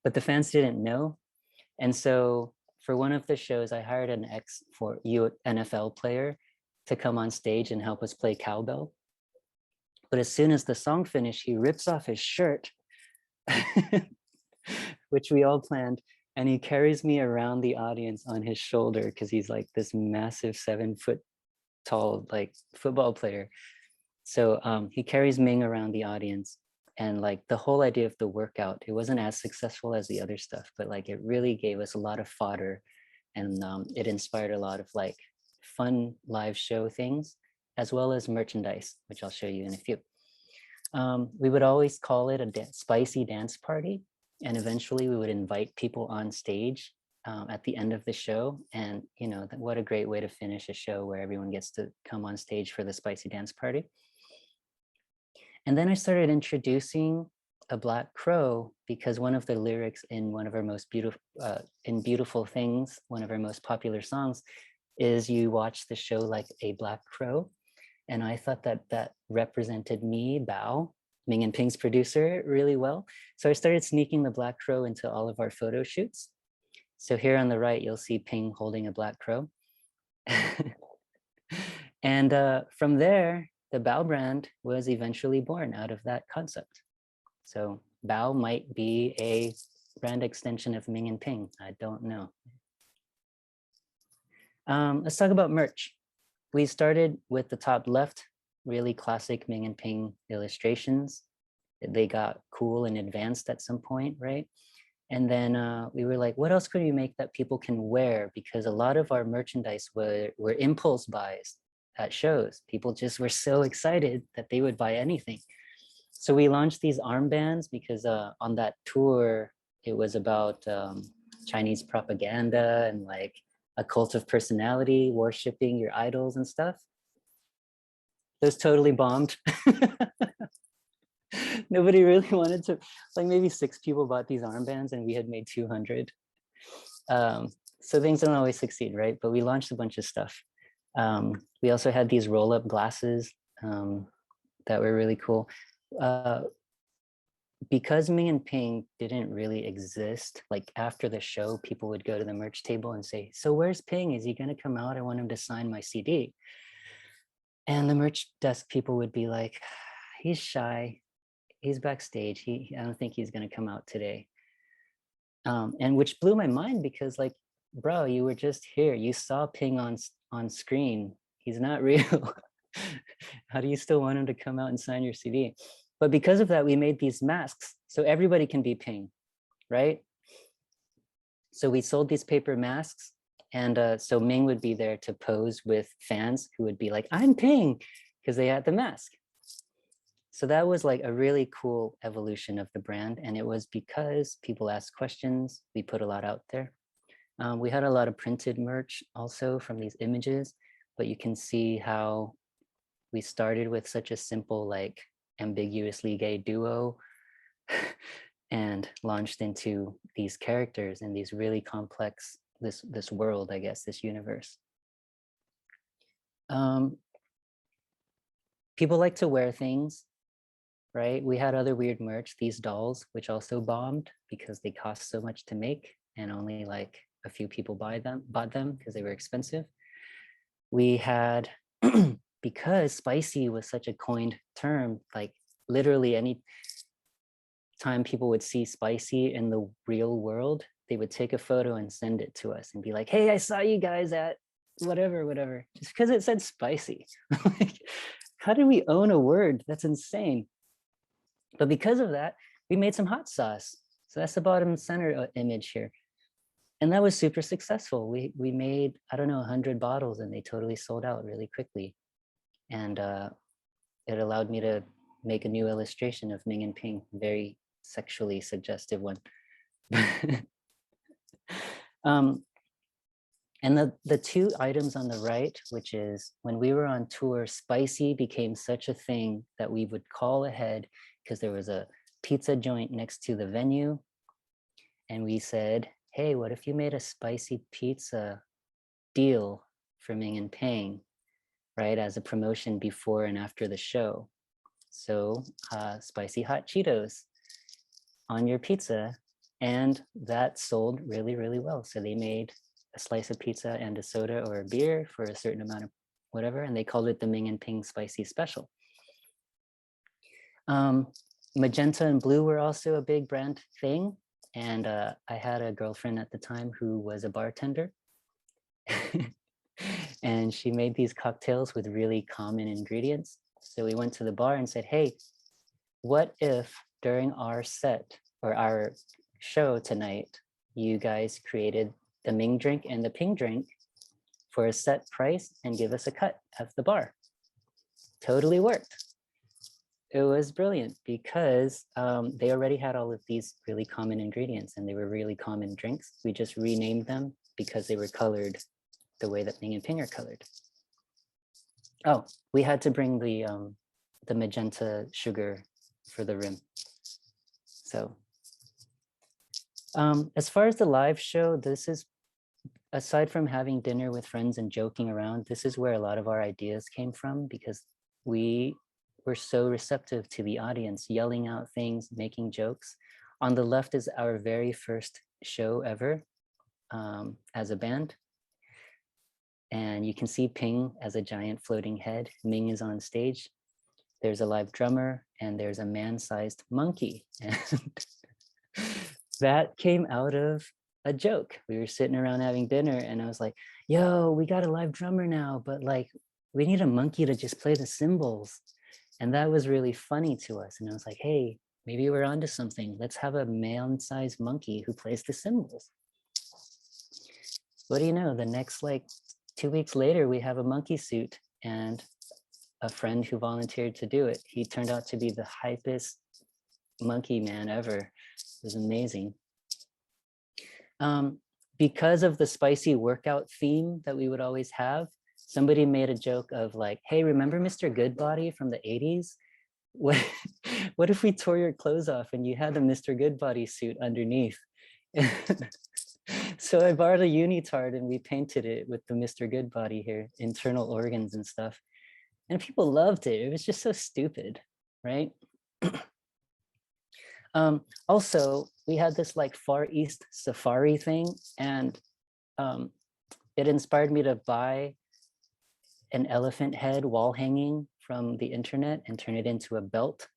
but the fans didn't know. And so for one of the shows, I hired an NFL player to come on stage and help us play cowbell. But as soon as the song finished, he rips off his shirt, which we all planned, and he carries me around the audience on his shoulder because he's like this massive 7-foot tall football player. So he carries Ming around the audience, and the whole idea of the workout, it wasn't as successful as the other stuff, but it really gave us a lot of fodder, and it inspired a lot of fun live show things, as well as merchandise, which I'll show you in a few. We would always call it a spicy dance party. And eventually we would invite people on stage at the end of the show. And what a great way to finish a show where everyone gets to come on stage for the spicy dance party. And then I started introducing a black crow because one of the lyrics in one of our most beautiful, Beautiful Things, one of our most popular songs, is you watch the show like a black crow. And I thought that represented me, Bao, Ming and Ping's producer, really well. So I started sneaking the black crow into all of our photo shoots. So here on the right, you'll see Ping holding a black crow. And from there, the Bao brand was eventually born out of that concept. So Bao might be a brand extension of Ming and Ping. I don't know. Let's talk about merch. We started with the top left, really classic Ming and Ping illustrations. They got cool and advanced at some point, right? And then we were like, what else could we make that people can wear? Because a lot of our merchandise were impulse buys at shows. People just were so excited that they would buy anything. So we launched these armbands because on that tour, it was about Chinese propaganda and a cult of personality, worshiping your idols and stuff. Those totally bombed. Nobody really wanted to, maybe 6 people bought these armbands and we had made 200. So things don't always succeed, right? But we launched a bunch of stuff. We also had these roll-up glasses that were really cool. Because Ming and Ping didn't really exist, after the show, people would go to the merch table and say, so where's Ping? Is he gonna come out? I want him to sign my CD. And the merch desk people would be like, he's shy. He's backstage. I don't think he's gonna come out today. And which blew my mind because bro, you were just here. You saw Ping on screen. He's not real. How do you still want him to come out and sign your CD? But because of that, we made these masks so everybody can be Ping, right? So we sold these paper masks, and so Ming would be there to pose with fans who would be like, I'm Ping, because they had the mask. So that was like a really cool evolution of the brand. And it was because people asked questions, we put a lot out there. We had a lot of printed merch also from these images, but you can see how we started with such a simple, like ambiguously gay duo and launched into these characters and these really complex, this world, I guess, this universe. People like to wear things, right? We had other weird merch, these dolls, which also bombed because they cost so much to make and only like a few people bought them because they were expensive. We had, because spicy was such a coined term, like literally any time people would see spicy in the real world, they would take a photo and send it to us and be like, hey, I saw you guys at whatever, just because it said spicy. Like, how did we own a word? That's insane. But because of that, we made some hot sauce. So that's the bottom center image here. And that was super successful. We made, I don't know, 100 bottles and they totally sold out really quickly. And it allowed me to make a new illustration of Ming and Ping, very sexually suggestive one. And the two items on the right, which is when we were on tour, spicy became such a thing that we would call ahead because there was a pizza joint next to the venue. And we said, hey, what if you made a spicy pizza deal for Ming and Ping, right? As a promotion before and after the show. So spicy hot Cheetos on your pizza. And that sold really, really well. So they made a slice of pizza and a soda or a beer for a certain amount of whatever. And they called it the Ming and Ping Spicy Special. Magenta and blue were also a big brand thing. And I had a girlfriend at the time who was a bartender. And she made these cocktails with really common ingredients. So we went to the bar and said, hey, what if during our set or our show tonight, you guys created the Ming drink and the Ping drink for a set price and give us a cut at the bar? Totally worked. It was brilliant because they already had all of these really common ingredients and they were really common drinks. We just renamed them because they were colored the way that Ming and Ping are colored. Oh, we had to bring the magenta sugar for the rim. So as far as the live show, this is, aside from having dinner with friends and joking around, this is where a lot of our ideas came from because we were so receptive to the audience, yelling out things, making jokes. On the left is our very first show ever as a band. And you can see Ping as a giant floating head. Ming is on stage. There's a live drummer and there's a man-sized monkey. And that came out of a joke. We were sitting around having dinner and I was like, yo, we got a live drummer now, but like, we need a monkey to just play the cymbals. And that was really funny to us. And I was like, hey, maybe we're onto something. Let's have a man-sized monkey who plays the cymbals. What do you know? The next like 2 weeks later, we have a monkey suit and a friend who volunteered to do it. He turned out to be the hypest monkey man ever. It was amazing. Because of the spicy workout theme that we would always have, somebody made a joke of like, hey, remember Mr. Goodbody from the 80s? What if we tore your clothes off and you had the Mr. Goodbody suit underneath? So I borrowed a unitard and we painted it with the Mr. Goodbody here, internal organs and stuff. And people loved it. It was just so stupid, right? Also, we had this like Far East safari thing and it inspired me to buy an elephant head wall hanging from the internet and turn it into a belt.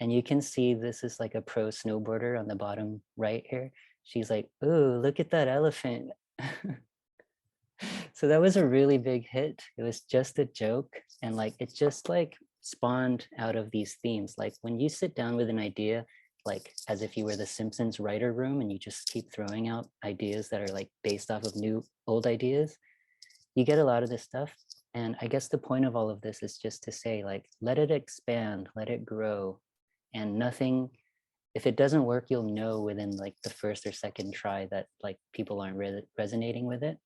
And you can see this is like a pro snowboarder on the bottom right here. She's like, ooh, look at that elephant. So that was a really big hit. It was just a joke. And like, it just like spawned out of these themes. Like when you sit down with an idea, like as if you were the Simpsons writer room and you just keep throwing out ideas that are like based off of old ideas, you get a lot of this stuff. And I guess the point of all of this is just to say, like, let it expand, let it grow, and nothing, if it doesn't work, you'll know within like the first or second try that like people aren't resonating with it.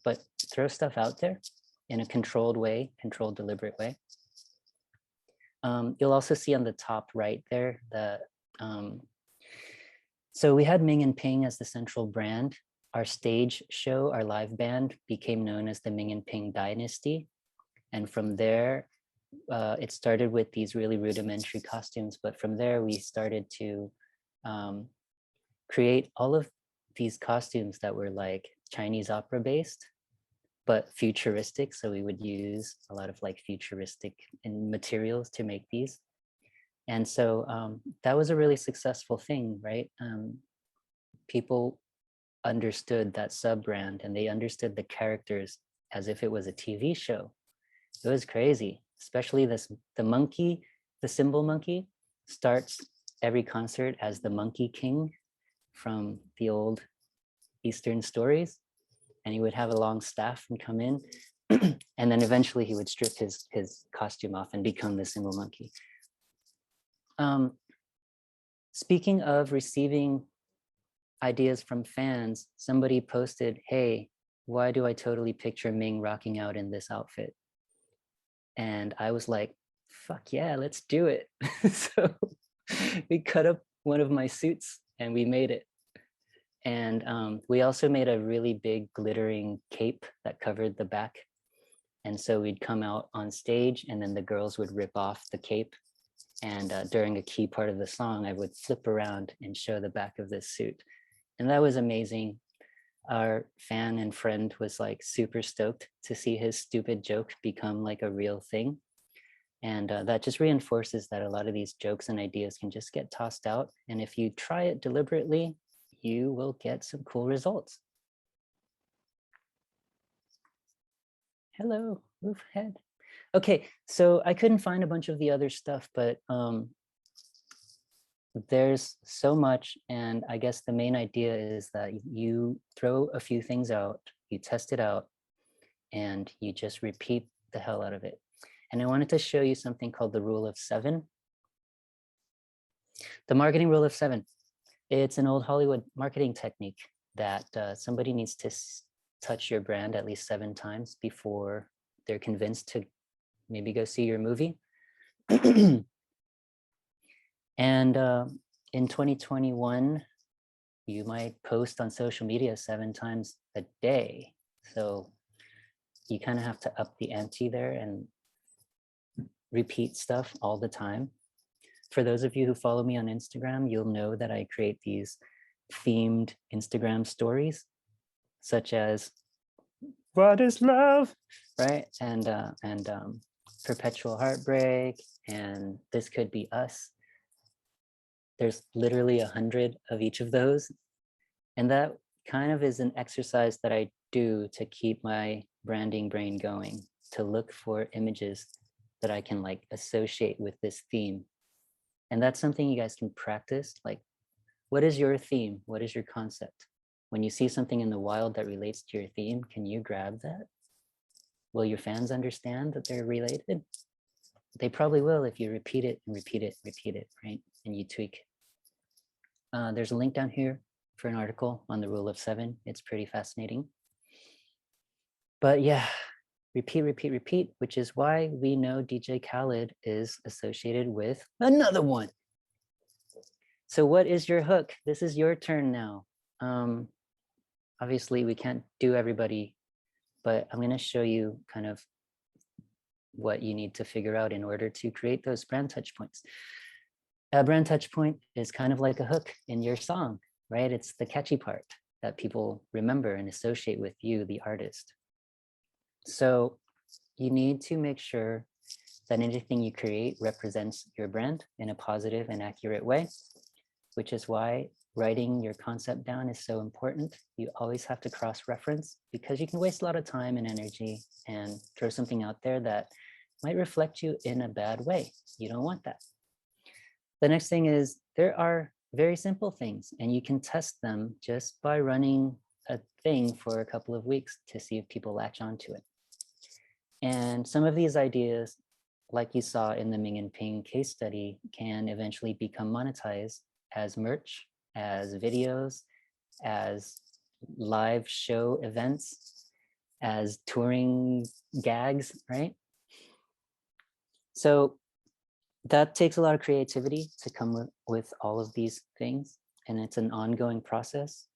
But throw stuff out there in a controlled way, controlled, deliberate way. You'll also see on the top right there that, so we had Ming and Ping as the central brand. Our stage show, our live band, became known as the Ming and Ping Dynasty. And from there, it started with these really rudimentary costumes, but from there we started to create all of these costumes that were like Chinese opera based, but futuristic. So we would use a lot of like futuristic materials to make these. And so that was a really successful thing, right? People understood that sub brand and they understood the characters as if it was a TV show. It was crazy, especially the monkey, the cymbal monkey starts every concert as the Monkey King from the old Eastern stories. And he would have a long staff and come in. And then eventually he would strip his costume off and become the cymbal monkey. Speaking of receiving ideas from fans, somebody posted, hey, why do I totally picture Ming rocking out in this outfit? And I was like, fuck yeah, let's do it. So we cut up one of my suits and we made it. And we also made a really big glittering cape that covered the back. And so we'd come out on stage and then the girls would rip off the cape. And during a key part of the song, I would flip around and show the back of this suit. And that was amazing. Our fan and friend was like super stoked to see his stupid joke become like a real thing. And that just reinforces that a lot of these jokes and ideas can just get tossed out. And if you try it deliberately, you will get some cool results. Hello, move ahead. Okay, so I couldn't find a bunch of the other stuff, but there's so much. And I guess the main idea is that you throw a few things out, you test it out, and you just repeat the hell out of it. And I wanted to show you something called the rule of 7. The marketing rule of 7. It's an old Hollywood marketing technique that somebody needs to touch your brand at least 7 times before they're convinced to maybe go see your movie. And in 2021, you might post on social media 7 times a day. So you kind of have to up the ante there and repeat stuff all the time. For those of you who follow me on Instagram, you'll know that I create these themed Instagram stories, such as "What is love?" right? And perpetual heartbreak, and this could be us. There's literally 100 of each of those. And that kind of is an exercise that I do to keep my branding brain going, to look for images that I can like associate with this theme. And that's something you guys can practice. Like, what is your theme? What is your concept? When you see something in the wild that relates to your theme, can you grab that? Will your fans understand that they're related? They probably will if you repeat it and repeat it, repeat it, right? And you tweak. There's a link down here for an article on the rule of 7. It's pretty fascinating. But yeah, repeat, repeat, repeat, which is why we know DJ Khaled is associated with another one. So what is your hook? This is your turn now. Obviously, we can't do everybody, but I'm going to show you kind of what you need to figure out in order to create those brand touch points. A brand touch point is kind of like a hook in your song, right? It's the catchy part that people remember and associate with you, the artist. So you need to make sure that anything you create represents your brand in a positive and accurate way, which is why writing your concept down is so important. You always have to cross-reference because you can waste a lot of time and energy and throw something out there that might reflect you in a bad way. You don't want that. The next thing is there are very simple things, and you can test them just by running a thing for a couple of weeks to see if people latch onto it. And some of these ideas, like you saw in the Ming and Ping case study, can eventually become monetized as merch, as videos, as live show events, as touring gags, right? So that takes a lot of creativity to come with all of these things, and it's an ongoing process.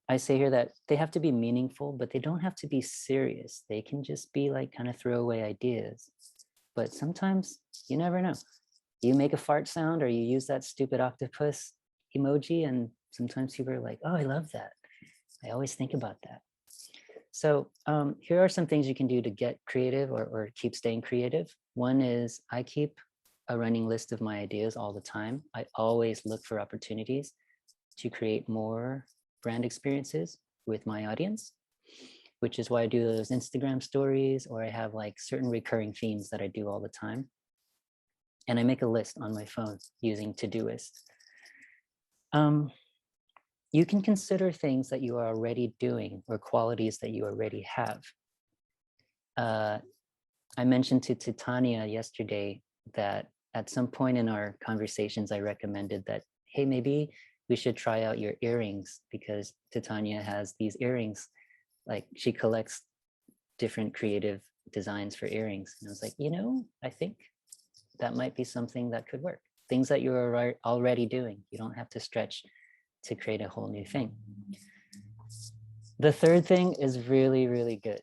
I say here that they have to be meaningful, but they don't have to be serious. They can just be like kind of throwaway ideas. But sometimes you never know. You make a fart sound or you use that stupid octopus emoji, and sometimes people are like, oh, I love that. I always think about that. So here are some things you can do to get creative or keep staying creative. One is I keep a running list of my ideas all the time. I always look for opportunities to create more brand experiences with my audience, which is why I do those Instagram stories, or I have like certain recurring themes that I do all the time. And I make a list on my phone using Todoist. You can consider things that you are already doing or qualities that you already have. I mentioned to Titania yesterday that at some point in our conversations, I recommended that, hey, maybe we should try out your earrings, because Titania has these earrings, like she collects different creative designs for earrings. And I was like, you know, I think that might be something that could work. Things that you're already doing. You don't have to stretch to create a whole new thing. The third thing is really, really good.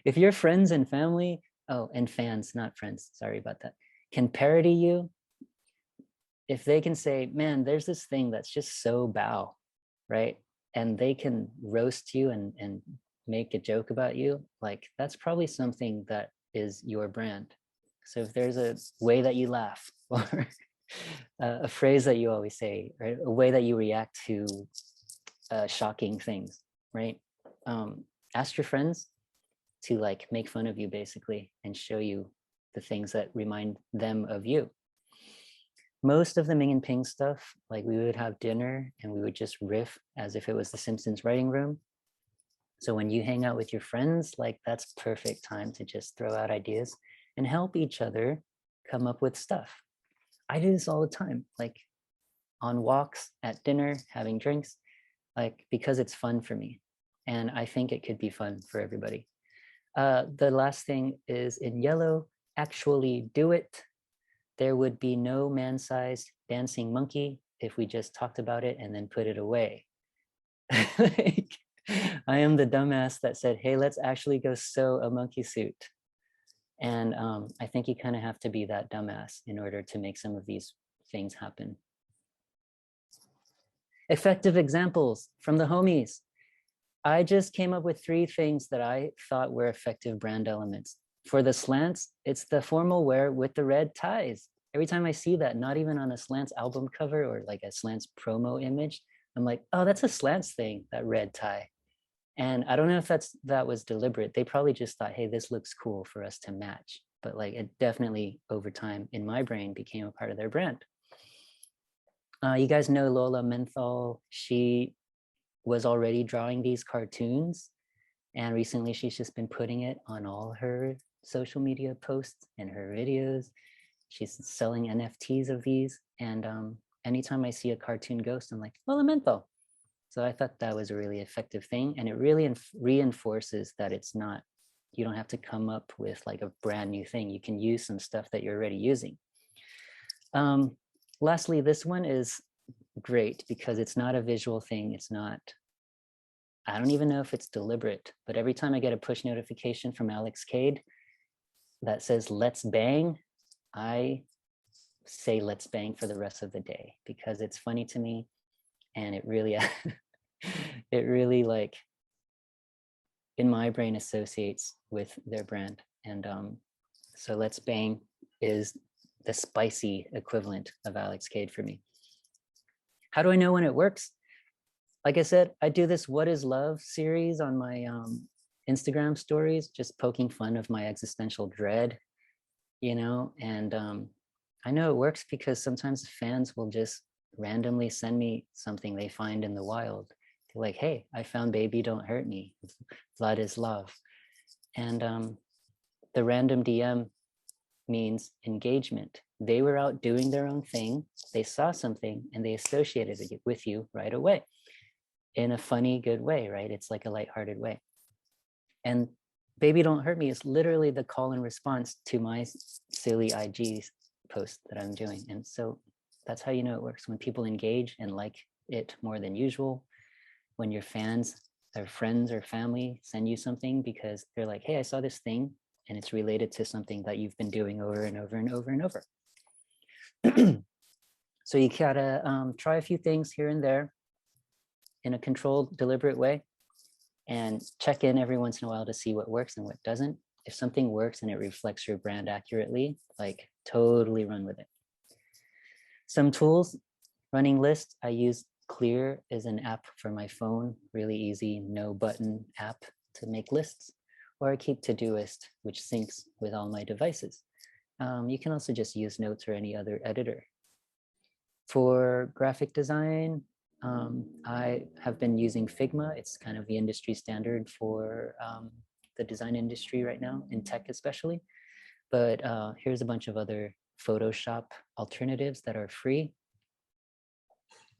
If your friends and family, oh, and fans, not friends, sorry about that, can parody you, if they can say, man, there's this thing that's just so Bao, right? And they can roast you and make a joke about you, like that's probably something that is your brand. So if there's a way that you laugh, or a phrase that you always say, right? A way that you react to shocking things, right? Ask your friends to like make fun of you basically and show you the things that remind them of you. Most of the Ming and Ping stuff, like we would have dinner and we would just riff as if it was the Simpsons writing room. So when you hang out with your friends, like that's perfect time to just throw out ideas and help each other come up with stuff. I do this all the time, like on walks, at dinner, having drinks, like because it's fun for me. And I think it could be fun for everybody. The last thing is in yellow, actually do it. There would be no man-sized dancing monkey if we just talked about it and then put it away. Like, I am the dumbass that said, hey, let's actually go sew a monkey suit. And I think you kind of have to be that dumbass in order to make some of these things happen. Effective examples from the homies. I just came up with 3 things that I thought were effective brand elements. For the Slants, it's the formal wear with the red ties. Every time I see that, not even on a Slants album cover or like a Slants promo image, I'm like, oh, that's a Slants thing, that red tie. And I don't know if that was deliberate. They probably just thought, hey, this looks cool for us to match. But like it definitely over time in my brain became a part of their brand. You guys know Lola Menthol. She was already drawing these cartoons, and recently she's just been putting it on all her social media posts and her videos. She's selling NFTs of these, and anytime I see a cartoon ghost, I'm like, Lola Menthol. So I thought that was a really effective thing, and it really reinforces that it's not, you don't have to come up with like a brand new thing. You can use some stuff that you're already using. Lastly, this one is great because it's not a visual thing. It's not, I don't even know if it's deliberate, but every time I get a push notification from Alex Cade that says, let's bang, I say, let's bang for the rest of the day because it's funny to me. And it really, it really like in my brain associates with their brand. And so let's bang is the spicy equivalent of Alex Cade for me. How do I know when it works? Like I said, I do this What is Love series on my Instagram stories, just poking fun of my existential dread, you know, and I know it works because sometimes fans will just randomly send me something they find in the wild. They're like, hey, I found Baby Don't Hurt Me. Vlad is love. And the random DM means engagement. They were out doing their own thing. They saw something and they associated it with you right away in a funny, good way, right? It's like a lighthearted way. And Baby Don't Hurt Me is literally the call and response to my silly IG post that I'm doing. And so that's how you know it works. When people engage and like it more than usual, when your fans or friends or family send you something because they're like, hey, I saw this thing and it's related to something that you've been doing over and over and over and over. So you gotta try a few things here and there in a controlled, deliberate way, and check in every once in a while to see what works and what doesn't. If something works and it reflects your brand accurately, like totally run with it. Some tools, running lists. I use Clear as an app for my phone, really easy, no button app to make lists. Or I keep Todoist, which syncs with all my devices. You can also just use Notes or any other editor. For graphic design, I have been using Figma. It's kind of the industry standard for the design industry right now, in tech especially. But here's a bunch of other Photoshop alternatives that are free.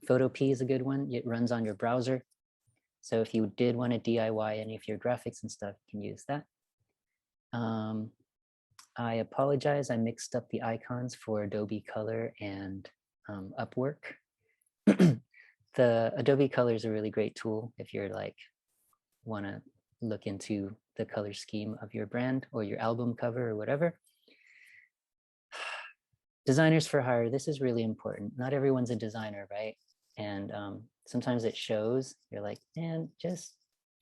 Photopea is a good one. It runs on your browser. So if you did want to DIY any of your graphics and stuff, you can use that. I apologize, I mixed up the icons for Adobe Color and Upwork. The Adobe Color is a really great tool if you're like, want to look into the color scheme of your brand or your album cover or whatever. Designers for hire, this is really important. Not everyone's a designer, right? And sometimes it shows. You're like, man, just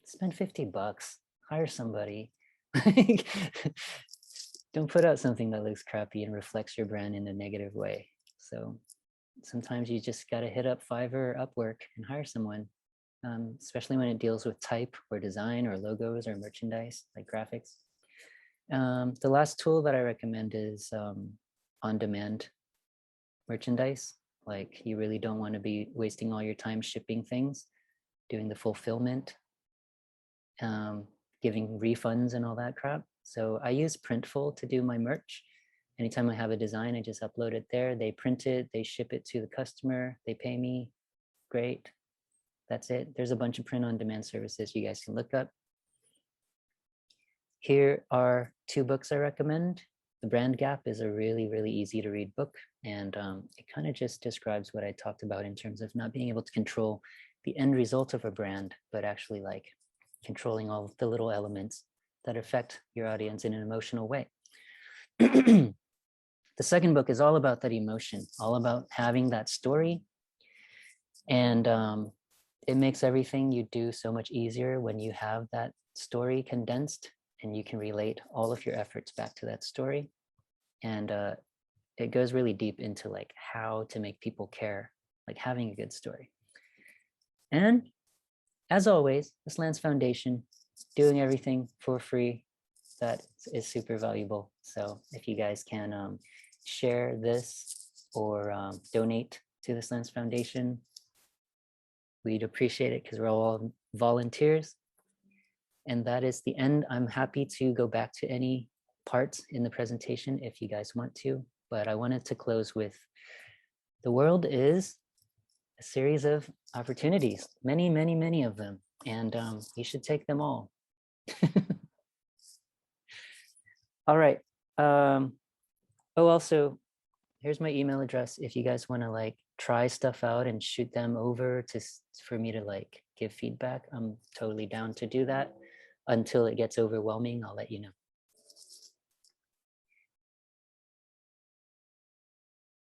spend 50 bucks, hire somebody. Don't put out something that looks crappy and reflects your brand in a negative way. So sometimes you just got to hit up Fiverr or Upwork and hire someone, especially when it deals with type or design or logos or merchandise like graphics. The last tool that I recommend is on-demand merchandise. Like you really don't want to be wasting all your time shipping things, doing the fulfillment, giving refunds and all that crap. So I use Printful to do my merch. Anytime I have a design, I just upload it there. They print it, they ship it to the customer, they pay me. Great. That's it. There's a bunch of print on demand services you guys can look up. Here are 2 books I recommend. The Brand Gap is a really, really easy to read book. And it kind of just describes what I talked about in terms of not being able to control the end result of a brand, but actually like controlling all of the little elements that affect your audience in an emotional way. The second book is all about that emotion, all about having that story. And it makes everything you do so much easier when you have that story condensed and you can relate all of your efforts back to that story. And it goes really deep into like how to make people care, like having a good story. And as always, the Slants Foundation, doing everything for free. That is super valuable. So if you guys can share this or donate to the Slants Foundation, we'd appreciate it because we're all volunteers. And that is the end. I'm happy to go back to any parts in the presentation if you guys want to, but I wanted to close with the world is a series of opportunities, many, many, many of them, and you should take them all. All right. Oh, also, here's my email address if you guys want to like try stuff out and shoot them over for me to like give feedback. I'm totally down to do that. Until it gets overwhelming, I'll let you know.